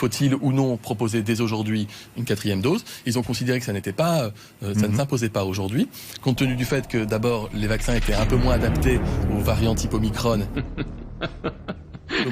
faut-il ou non proposer dès aujourd'hui une 4e dose. Ils ont considéré que ça n'était pas, ça ne s'imposait pas aujourd'hui, compte tenu du fait que d'abord les vaccins étaient un peu moins adaptés aux variants type Omicron.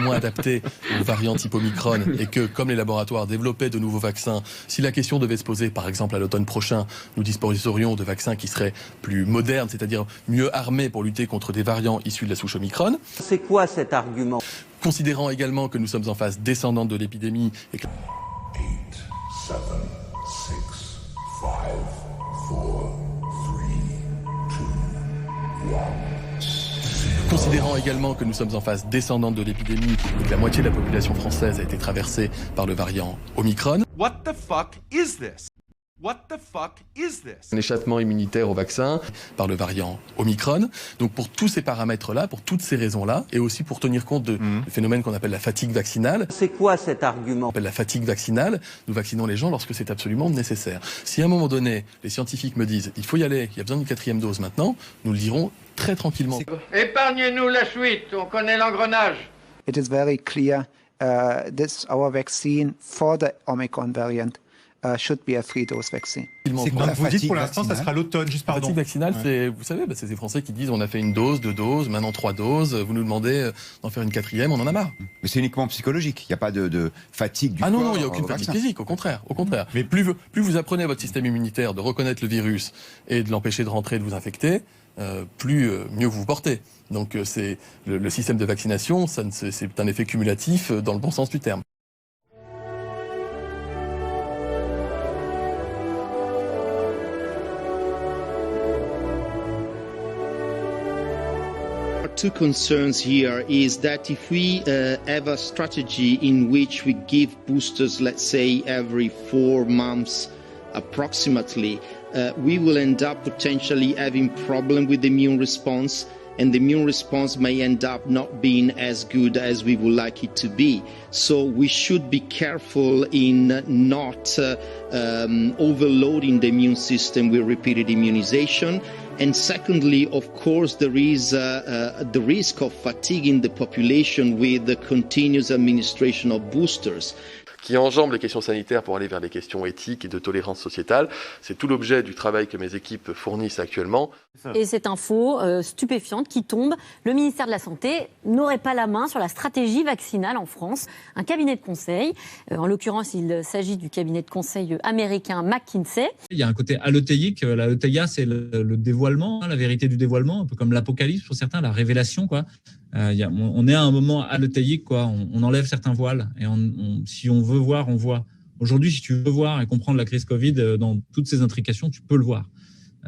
Moins adapté aux variants type Omicron et que, comme les laboratoires développaient de nouveaux vaccins, si la question devait se poser, par exemple à l'automne prochain, nous disposerions de vaccins qui seraient plus modernes, c'est-à-dire mieux armés pour lutter contre des variants issus de la souche Omicron. C'est quoi cet argument? Considérant également que nous sommes en phase descendante de l'épidémie et que... 8, 7, 6, 5, 4, 3, 2, 1. Considérant également que nous sommes en phase descendante de l'épidémie et que la moitié de la population française a été traversée par le variant Omicron. What the fuck is this? What the fuck is this? Un échappement immunitaire au vaccin par le variant Omicron. Donc pour tous ces paramètres-là, pour toutes ces raisons-là, et aussi pour tenir compte du phénomène qu'on appelle la fatigue vaccinale. C'est quoi cet argument? La fatigue vaccinale, nous vaccinons les gens lorsque c'est absolument nécessaire. Si à un moment donné, les scientifiques me disent il faut y aller, il y a besoin d'une 4e dose maintenant, nous le dirons très tranquillement. Épargnez-nous la suite, on connaît l'engrenage. It is very clear our vaccine for the Omicron variant should be a 3-dose vaccine. C'est quand vous dites pour l'instant, ça sera l'automne, juste pardon. La fatigue vaccinale, c'est, vous savez, c'est ces Français qui disent on a fait 1 dose, 2 doses, maintenant 3 doses, vous nous demandez d'en faire une 4e, on en a marre. Mais c'est uniquement psychologique, il n'y a pas de fatigue du corps. Ah non, il n'y a aucune fatigue physique, au contraire. Mais plus vous apprenez à votre système immunitaire de reconnaître le virus et de l'empêcher de rentrer et de vous infecter, mieux vous vous portez. Donc c'est le système de vaccination, c'est un effet cumulatif dans le bon sens du terme. Two concerns here is that if we have a strategy in which we give boosters, let's say every 4 months approximately, we will end up potentially having problem with the immune response, and the immune response may end up not being as good as we would like it to be. So we should be careful in not overloading the immune system with repeated immunization. And secondly, of course, there is the risk of fatiguing the population with the continuous administration of boosters. Qui enjambe les questions sanitaires pour aller vers les questions éthiques et de tolérance sociétale. C'est tout l'objet du travail que mes équipes fournissent actuellement. Et cette info stupéfiante qui tombe, le ministère de la Santé n'aurait pas la main sur la stratégie vaccinale en France. Un cabinet de conseil, en l'occurrence il s'agit du cabinet de conseil américain McKinsey. Il y a un côté alothéique, l'alothéia c'est le dévoilement, la vérité du dévoilement, un peu comme l'apocalypse pour certains, la révélation quoi. On est à un moment alothéique quoi, on enlève certains voiles et si on veut voir, on voit. Aujourd'hui, si tu veux voir et comprendre la crise Covid dans toutes ses intrications, tu peux le voir.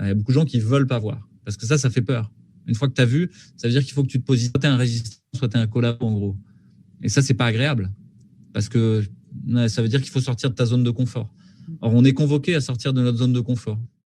Il y a beaucoup de gens qui veulent pas voir parce que ça fait peur. Une fois que tu as vu, ça veut dire qu'il faut que tu te positionnes, soit tu es un résistant, soit tu es un collabo en gros. Et ça, c'est pas agréable parce que ça veut dire qu'il faut sortir de ta zone de confort. Or, on est convoqué à sortir de notre zone de confort.